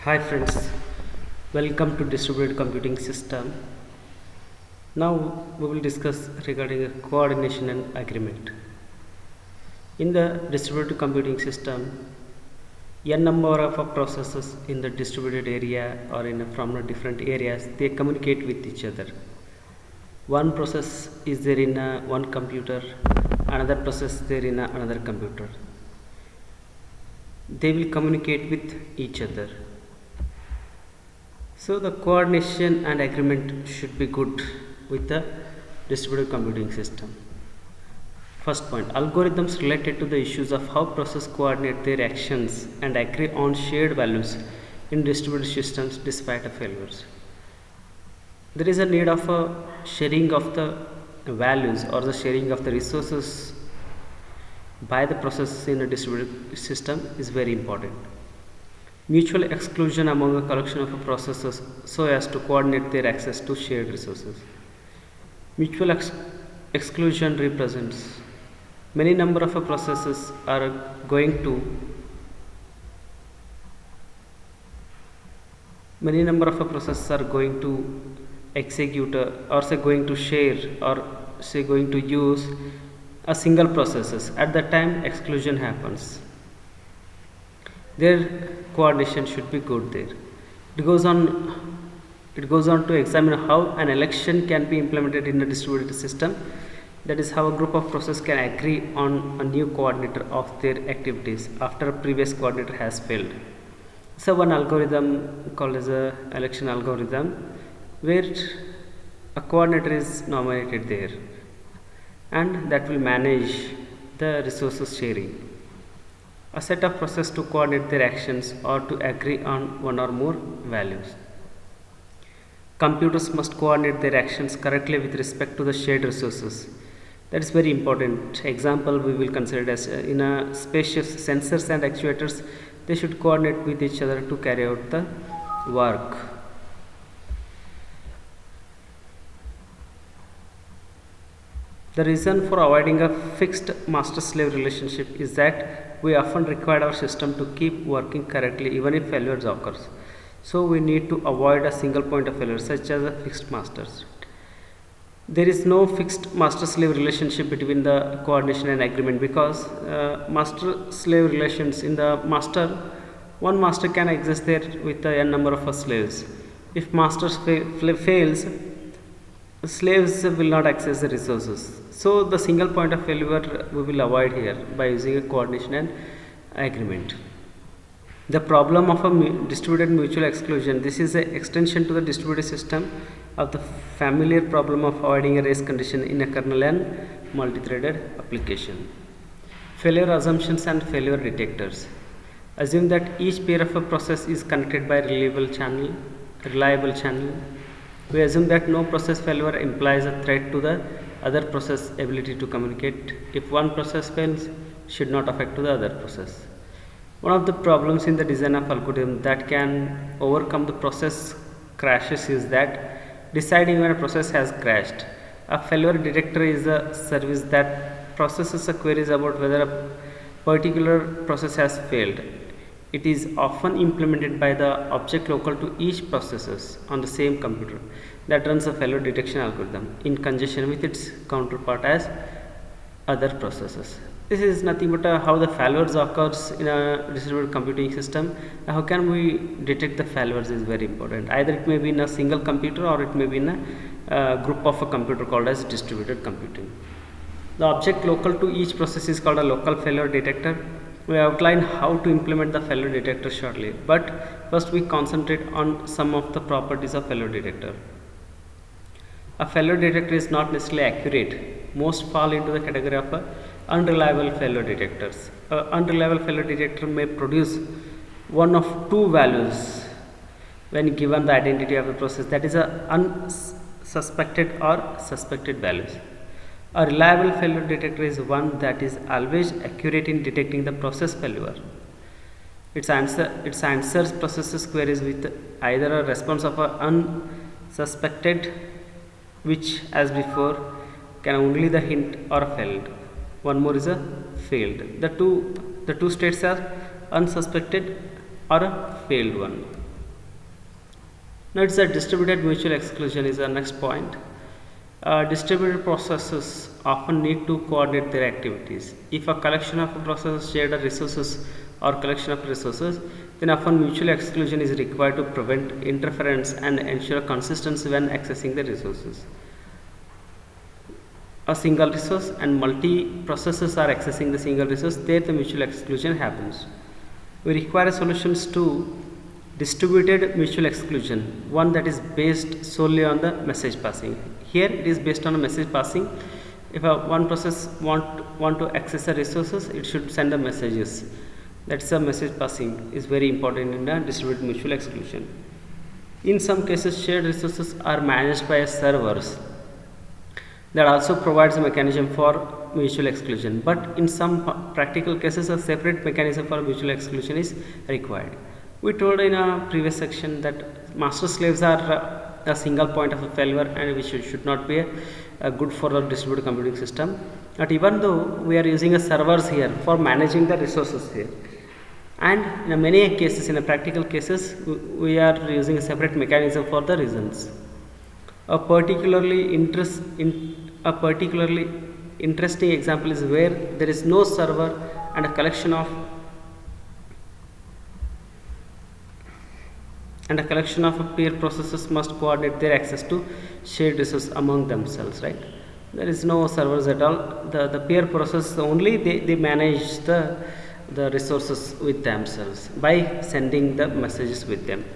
Hi friends, welcome to distributed computing system. Now we will discuss regarding a coordination and agreement. In the distributed computing system, n number of processes in the distributed area or from different areas, they communicate with each other. One process is there in one computer, another process there in another computer. They will communicate with each other. So the coordination and agreement should be good with the distributed computing system. First point, algorithms related to the issues of how processes coordinate their actions and agree on shared values in distributed systems despite failures. There is a need of a sharing of the values or the sharing of the resources by the processes in a distributed system is very important. Mutual exclusion among a collection of processes so as to coordinate their access to shared resources. Mutual exclusion represents many number of processes are going to execute or say going to share or say going to use a single processes. At that time exclusion happens. Their coordination should be good there. It goes on to examine how an election can be implemented in a distributed system. That is how a group of processes can agree on a new coordinator of their activities after a previous coordinator has failed. So one algorithm called as a election algorithm where a coordinator is nominated there and that will manage the resources sharing. A set of processes to coordinate their actions or to agree on one or more values. Computers must coordinate their actions correctly with respect to the shared resources. That is very important. Example we will consider as in a spacious sensors and actuators, they should coordinate with each other to carry out the work. The reason for avoiding a fixed master-slave relationship is that we often require our system to keep working correctly even if failures occurs. So we need to avoid a single point of failure such as a fixed masters. There is no fixed master-slave relationship between the coordination and agreement because master-slave relations in the master, one master can exist there with a n number of slaves. If master fails, slaves will not access the resources. So the single point of failure we will avoid here by using a coordination and agreement. The problem of a distributed mutual exclusion, this is an extension to the distributed system of the familiar problem of avoiding a race condition in a kernel and multi-threaded application. Failure assumptions and failure detectors. Assume that each pair of a process is connected by reliable channel. We assume that no process failure implies a threat to the other process ability to communicate. If one process fails, should not affect to the other process. One of the problems in the design of algorithm that can overcome the process crashes is that deciding when a process has crashed. A failure detector is a service that processes a queries about whether a particular process has failed. It is often implemented by the object local to each process on the same computer that runs a failure detection algorithm in conjunction with its counterpart as other processes. This is nothing but how the failures occurs in a distributed computing system. How can we detect the failures is very important. Either it may be in a single computer or it may be in a group of a computer called as distributed computing. The object local to each process is called a local failure detector. We outline how to implement the failure detector shortly, but first we concentrate on some of the properties of failure detector. A failure detector is not necessarily accurate. Most fall into the category of unreliable failure detectors. Unreliable failure detector may produce one of two values when given the identity of a process, that is a unsuspected or suspected values. A reliable failure detector is one that is always accurate in detecting the process failure. It answers processes queries with either a response of a unsuspected, which as before can only the hint or failed. One more is a failed. The two states are unsuspected or a failed one. Now it's a distributed mutual exclusion is the next point. Distributed processes often need to coordinate their activities. If a collection of processes share the resources or collection of resources, then often mutual exclusion is required to prevent interference and ensure consistency when accessing the resources. A single resource and multi processes are accessing the single resource, there the mutual exclusion happens. We require solutions to distributed mutual exclusion, one that is based solely on the message passing. Here it is based on a message passing. If one process want to access the resources, it should send the messages. That's a message passing is very important in the distributed mutual exclusion. In some cases, shared resources are managed by servers. That also provides a mechanism for mutual exclusion, but in some practical cases a separate mechanism for mutual exclusion is required. We told in a previous section that master slaves are a single point of a failure and which should not be good for a distributed computing system. But even though we are using a servers here for managing the resources here, and in many cases, in a practical cases, we are using a separate mechanism for the reasons. A particularly interesting example is where there is no server and a collection of peer processes must coordinate their access to shared resources among themselves, right? There is no servers at all. The peer process only they manage the resources with themselves by sending the messages with them.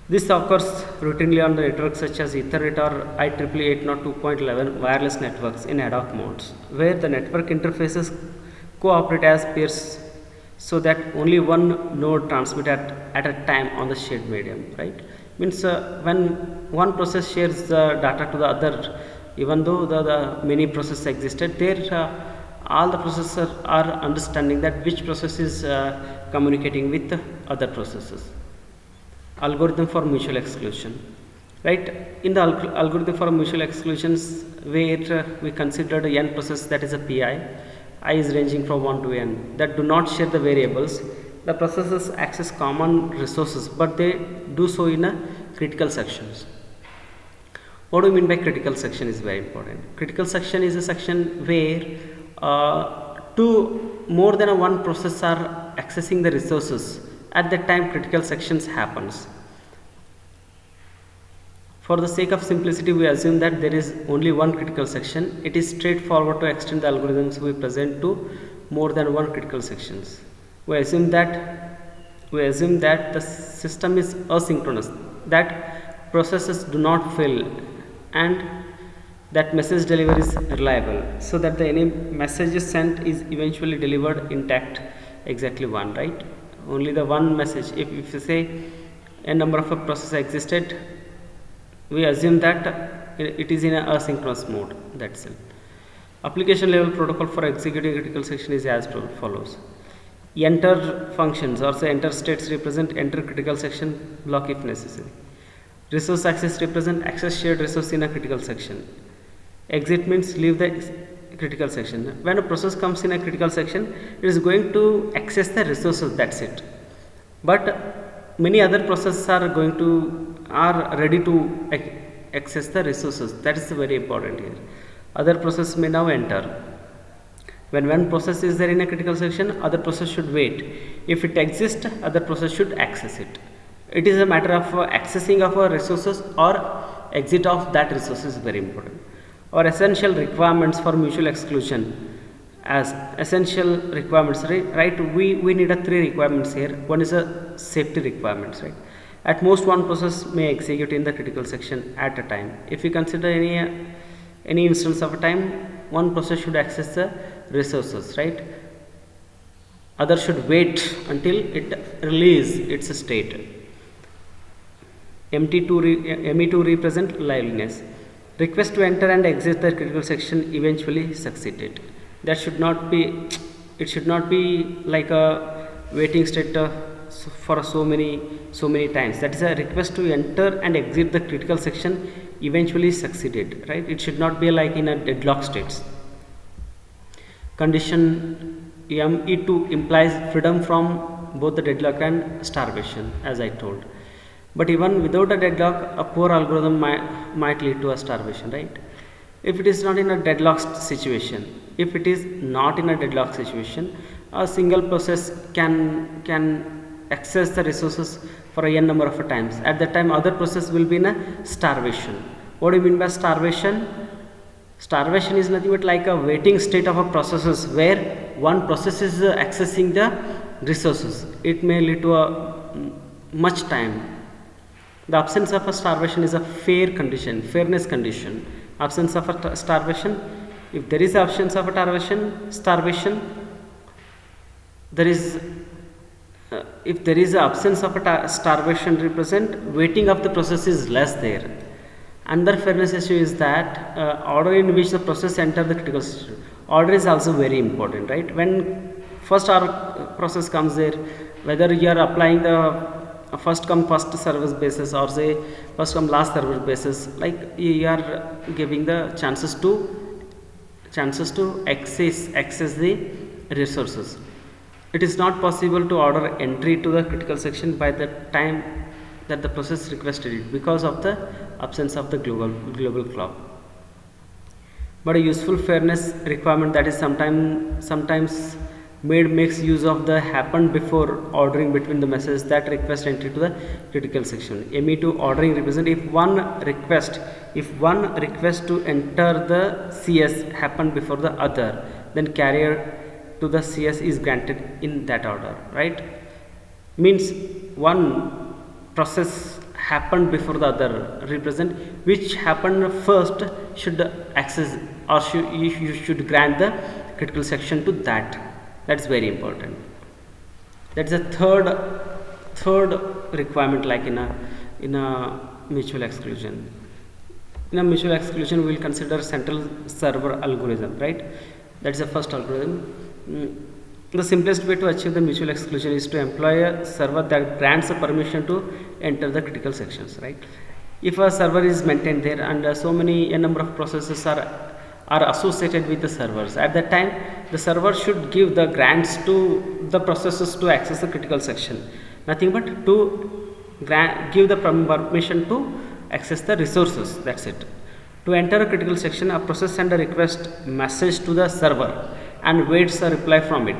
This occurs routinely on the networks such as Ethernet or IEEE 802.11 wireless networks in ad hoc modes, where the network interfaces cooperate as peers so that only one node transmits at a time on the shared medium, right? Means when one process shares the data to the other, even though the many processes existed, there all the processors are understanding that which process is communicating with the other processes. Algorithm for mutual exclusion, right? In the algorithm for mutual exclusions, where we considered n process, that is a pi, I is ranging from 1 to n, that do not share the variables. The processes access common resources, but they do so in a critical sections. What do we mean by critical section is very important. Critical section is a section where more than one process are accessing the resources. At that time, critical sections happens. For the sake of simplicity, we assume that there is only one critical section. It is straightforward to extend the algorithms we present to more than one critical sections. We assume that the system is asynchronous, that processes do not fail, and that message delivery is reliable, so that the any message sent is eventually delivered intact, exactly one, right? Only the one message. If you say a number of a process existed, we assume that it is in a asynchronous mode. That's it. Application level protocol for executing critical section is as follows. Enter functions or say enter states represent enter critical section block if necessary. Resource access represent access shared resource in a critical section. Exit means leave the critical section. When a process comes in a critical section, it is going to access the resources, that's it. But many other processes are ready to access the resources. That is very important here. Other process may now enter. When one process is there in a critical section, other process should wait. If it exists, other process should access it. It is a matter of accessing of resources or exit of that resource is very important. Or essential requirements for mutual exclusion. As essential requirements, right? We need a 3 requirements here. One is a safety requirements, right? At most one process may execute in the critical section at a time. If you consider any instance of a time, one process should access the resources, right? Other should wait until it release its state. ME2 represent liveliness. Request to enter and exit the critical section eventually succeeded. That should not be. It should not be like a waiting state for so many times. That is a request to enter and exit the critical section eventually succeeded. Right? It should not be like in a deadlock states. Condition ME2 implies freedom from both the deadlock and starvation, as I told. But even without a deadlock, a poor algorithm might lead to a starvation, right? If it is not in a deadlock situation, if it is not in a deadlock situation, a single process can access the resources for a n number of times. At that time, other process will be in a starvation. What do you mean by starvation? Starvation is nothing but like a waiting state of a processes where one process is accessing the resources. It may lead to a much time. The absence of a starvation is a fair condition, fairness condition. Absence of a starvation, if there is absence of a starvation, there is if there is a absence of a starvation represent waiting of the process is less there. Another fairness issue is that order in which the process enter the critical stage. Order is also very important, right? When first our process comes there, whether you are applying the first come first service basis or say first come last service basis, like you are giving the chances to access the resources. It is not possible to order entry to the critical section by the time that the process requested it because of the absence of the global clock. But a useful fairness requirement that is sometimes made makes use of the happened before ordering between the messages that request entry to the critical section. ME2 ordering represent if one request to enter the CS happened before the other, then carrier to the CS is granted in that order, right? Means one process happened before the other represent which happened first should access or you should grant the critical section to that. That's very important. That's a third requirement, like in a mutual exclusion. In a mutual exclusion, we will consider central server algorithm, right? That's the first algorithm. The simplest way to achieve the mutual exclusion is to employ a server that grants a permission to enter the critical sections, right? If a server is maintained there and so many a number of processes are associated with the servers, at that time the server should give the grants to the processes to access the critical section, nothing but to give the permission to access the resources. That's it. To enter a critical section, a process sends a request message to the server and waits a reply from it.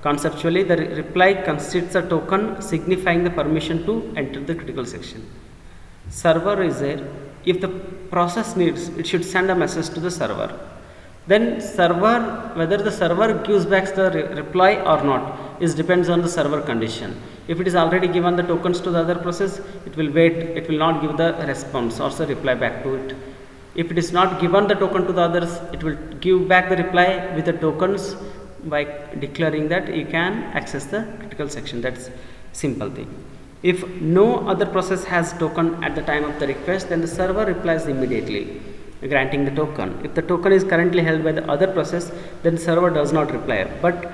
Conceptually, the reply constitutes a token signifying the permission to enter the critical section. Server is there. If the process needs, it should send a message to the server. Then whether the server gives back the reply or not is depends on the server condition. If it is already given the tokens to the other process, it will wait, it will not give the response or the reply back to it. If it is not given the token to the others, it will give back the reply with the tokens by declaring that you can access the critical section. That's simple thing. If no other process has token at the time of the request, then the server replies immediately, granting the token. If the token is currently held by the other process, then the server does not reply, but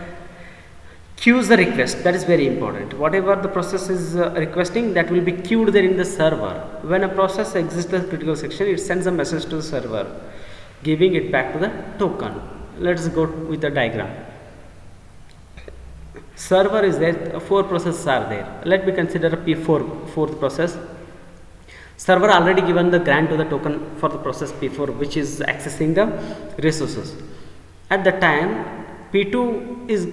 queues the request. That is very important. Whatever the process is requesting, that will be queued there in the server. When a process exits the critical section, it sends a message to the server, giving it back to the token. Let's go with the diagram. Server is there, 4 processes are there. Let me consider a P4, fourth process. Server already given the grant to the token for the process P4, which is accessing the resources. At the time, P2 is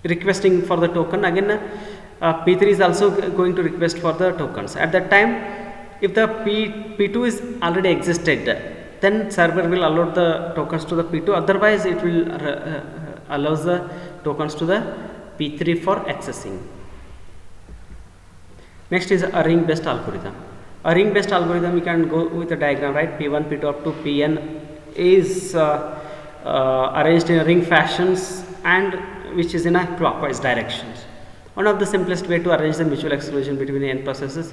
requesting for the token. Again, P3 is also going to request for the tokens. At that time, if the P2 is already existed, then server will allow the tokens to the P2. Otherwise, it will allows the tokens to the P3 for accessing. Next is a ring based algorithm. A ring based algorithm, you can go with the diagram, right? P1, P2 up to Pn is arranged in a ring fashions and which is in a clockwise directions. One of the simplest way to arrange the mutual exclusion between the n processes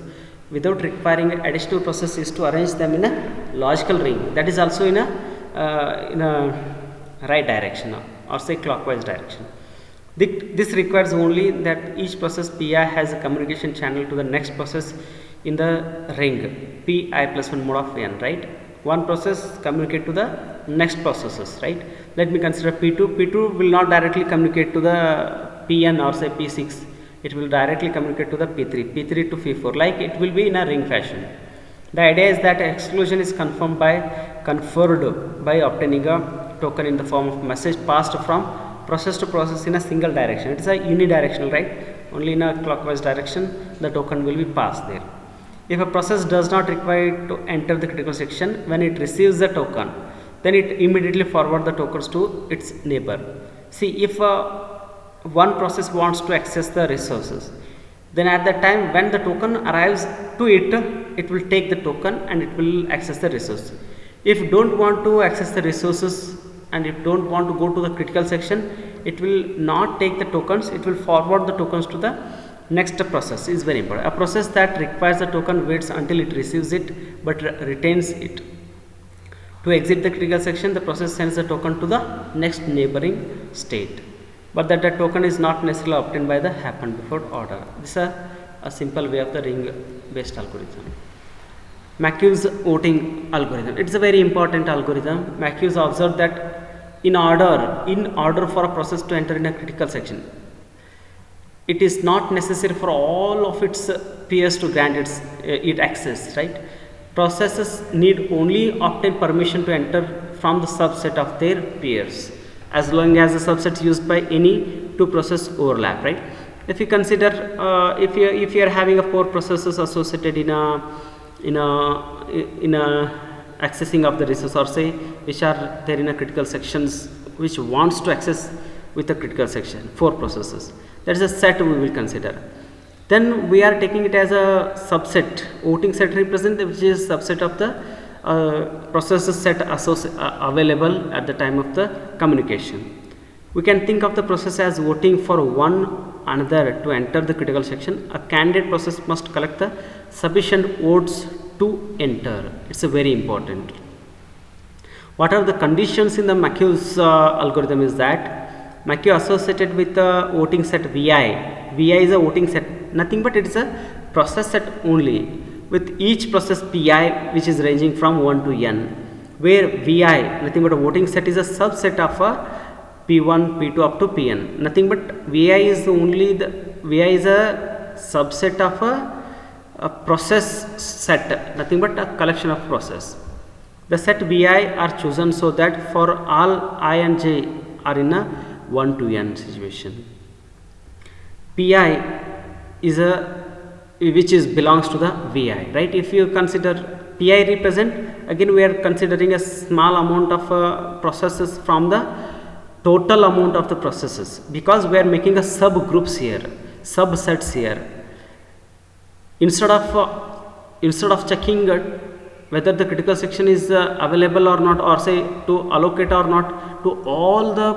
without requiring additional process is to arrange them in a logical ring, that is also in a right direction or say clockwise direction. This requires only that each process Pi has a communication channel to the next process in the ring Pi plus 1 mode of n, right? one process communicate to the next processes, right? Let me consider P2. P2 will not directly communicate to the Pn or say P6. It will directly communicate to the P3, P3 to P4, like it will be in a ring fashion. The idea is that exclusion is conferred by obtaining a token in the form of message passed from process to process in a single direction. It is a unidirectional, right? Only in a clockwise direction the token will be passed there. If a process does not require to enter the critical section, when it receives the token, then it immediately forward the tokens to its neighbor. See, if one process wants to access the resources, then at the time when the token arrives to it, it will take the token and it will access the resource. If don't want to access the resources and if don't want to go to the critical section, it will not take the tokens, it will forward the tokens to the next process. Is very important. A process that requires the token waits until it receives it but retains it. To exit the critical section, the process sends the token to the next neighboring state, but that the token is not necessarily obtained by the happened before order. This is a simple way of the ring based algorithm. McHugh's voting algorithm. It is a very important algorithm. McHugh's observed that in order for a process to enter in a critical section, it is not necessary for all of its peers to grant it access, right? Processes need only obtain permission to enter from the subset of their peers, as long as the subsets used by any two process overlap, right? If you consider if you are having a 4 processes associated in a accessing of the resource, or say which are there in a critical sections which wants to access with a critical section, 4 processes, that is a set we will consider. Then we are taking it as a subset. Voting set represents, which is subset of the processes set available at the time of the communication. We can think of the process as voting for one another to enter the critical section. A candidate process must collect the sufficient votes to enter. It's a very important. What are the conditions in the McHugh's algorithm is that McHugh associated with the voting set Vi. Vi is a voting set, nothing but it is a process set only, with each process Pi which is ranging from 1 to n, where Vi, nothing but a voting set, is a subset of a P1, P2 up to Pn. Nothing but Vi is only the Vi is a subset of a process set, nothing but a collection of process. The set Vi are chosen so that for all I and j are in a 1 to n situation. Pi is which belongs to the Vi, right? If you consider Pi represent, again we are considering a small amount of processes from the total amount of the processes, because we are making a subgroups here, subsets here. Instead of checking whether the critical section is available or not, or say to allocate or not to all the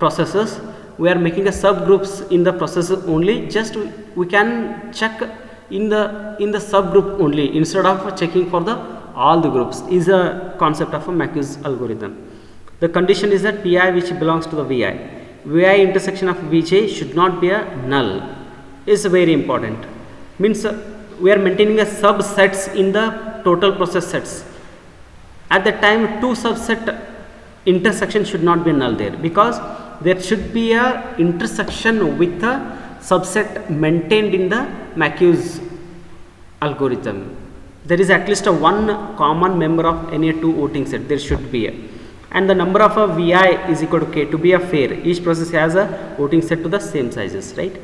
processes, we are making a subgroups in the processes only. Just we can check in the subgroup only instead of checking for the all the groups. Is a concept of a McHugh's algorithm. The condition is that Pi which belongs to the Vi intersection of Vj should not be a null. Is very important. Means we are maintaining a subsets in the total process sets. At the time, 2 subset intersection should not be null there, because there should be a intersection with a subset maintained in the McHugh's algorithm. There is at least a one common member of any 2 voting set. There should be and the number of a Vi is equal to k to be a fair. Each process has a voting set to the same sizes, right?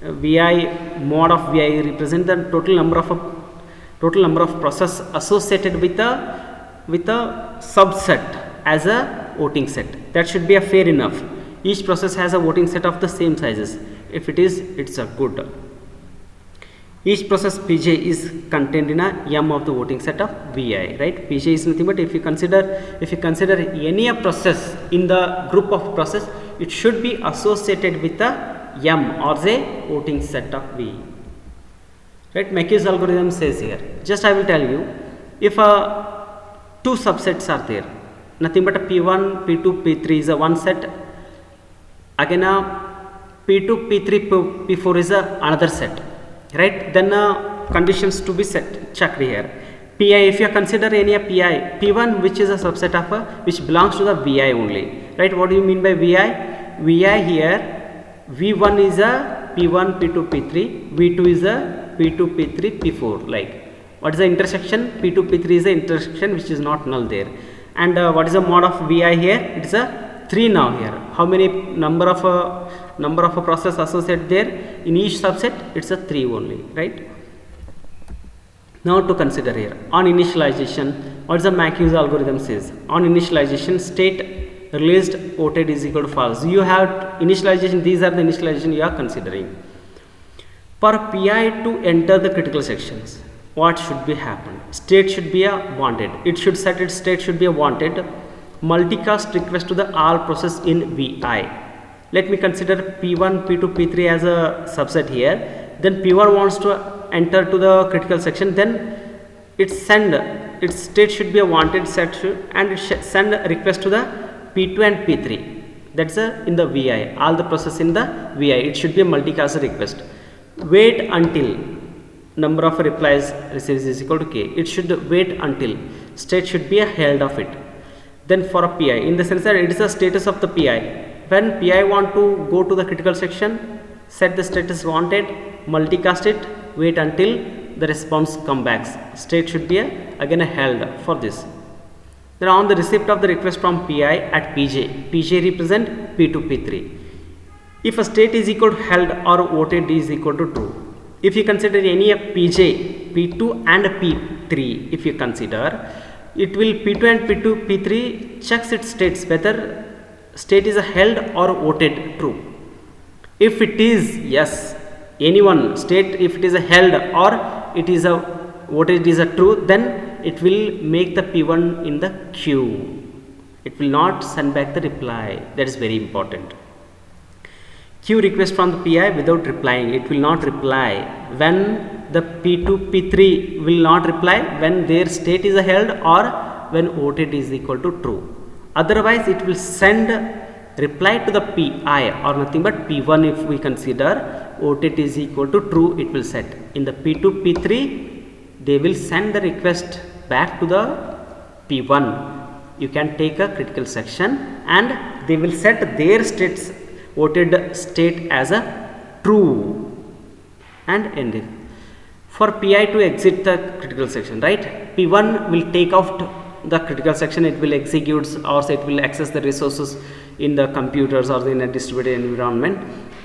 Vi mod of Vi represent the total number of process associated with a subset as a voting set. That should be a fair enough. Each process has a voting set of the same sizes. If it is, it's a good. Each process Pj is contained in a m of the voting set of Vi, right? Pj is nothing but if you consider any process in the group of process, it should be associated with a m or a voting set of V. Right? McHugh's algorithm says here. Just I will tell you, if 2 subsets are there, nothing but a P1, P2, P3 is a one set. Again P2, P3, P4 is another set. Right? Then conditions to be checked here. PI, if you consider any a PI, P1 which is a subset of a which belongs to the VI only, right? What do you mean by VI? VI here, V1 is a P1, P2, P3, V2 is a P2, P3, P4. Like, what is the intersection? P2, P3 is the intersection which is not null there. And what is the mod of VI here? It is a 3 now here. How many number of a process associated there? In each subset, it's a 3 only, right? Now to consider here, on initialization, what is the McHughes algorithm says? On initialization, state released voted is equal to false. You have initialization, these are the initialization you are considering. For PI to enter the critical sections, what should be happened? State should be a wanted. It should set its state should be a wanted. Multicast request to the all process in VI. Let me consider P1, P2, P3 as a subset here. Then P1 wants to enter to the critical section, then its state should be a wanted set and it send a request to the P2 and P3. That's in the VI, all the process in the VI. It should be a multicast request. Wait until number of replies received is equal to K. It should wait until state should be a held of it. Then for a PI, in the sense that it is the status of the PI. When PI want to go to the critical section, set the status wanted, multicast it, wait until the response comes back. State should be again held for this. Then on the receipt of the request from PI at PJ, PJ represent P2, P3. If a state is equal to held or voted is equal to true. If you consider any of PJ, P2 and P3, if you consider, it will P2 and P2, P3 checks its states whether state is a held or voted true. If it is yes, any one state, if it is a held or it is a voted is a true, then it will make the P1 in the queue. It will not send back the reply. That is very important. Queue request from the PI without replying. It will not reply when the P2, P3 will not reply when their state is a held or when voted is equal to true. Otherwise, it will send reply to the PI or nothing but P1 if we consider voted is equal to true, it will set. In the P2, P3, they will send the request back to the P1. You can take a critical section and they will set their states voted state as a true and end it. For PI to exit the critical section, right? P1 will take out the critical section, it will execute or it will access the resources in the computers or in a distributed environment.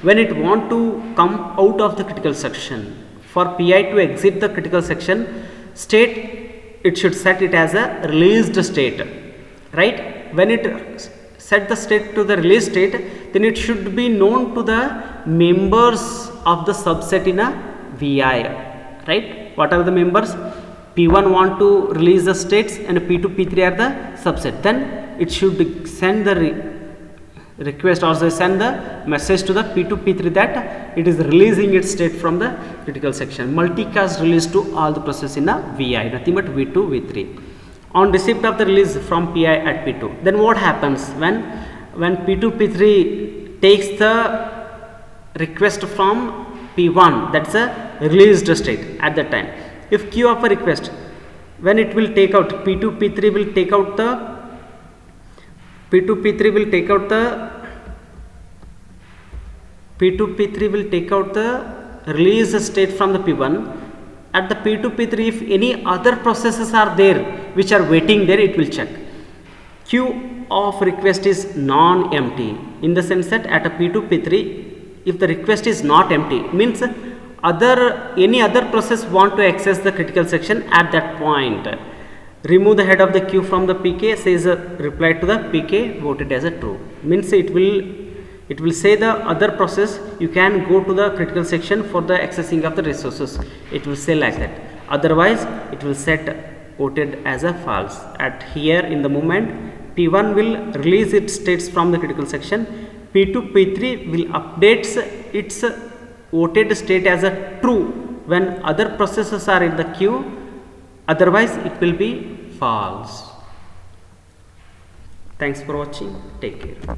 When it want to come out of the critical section, for PI to exit the critical section state, it should set it as a released state, right? When it set the state to the release state, then it should be known to the members of the subset in a VI, right? What are the members? P1 want to release the states and P2, P3 are the subset. Then it should send the request or send the message to the P2, P3 that it is releasing its state from the critical section. Multicast release to all the process in a VI, nothing but V2, V3. On receipt of the release from PI at P2, then what happens when P2, P3 takes the request from P1, that's a released state at that time. If queue of a request, when it will take out P2, P3 will take out the P2, P3 will take out the release state from the P1. At the P2, P3, if any other processes are there which are waiting there, it will check. Queue of request is non-empty in the sense that at a P2, P3, if the request is not empty, means any other process want to access the critical section at that point. Remove the head of the queue from the PK, says reply to the PK voted as a true. Means it will say the other process you can go to the critical section for the accessing of the resources. It will say like that. Otherwise, it will set voted as a false. At here in the moment, P1 will release its states from the critical section. P2, P3 will updates its voted state as a true when other processes are in the queue. Otherwise, it will be false. Thanks for watching. Take care.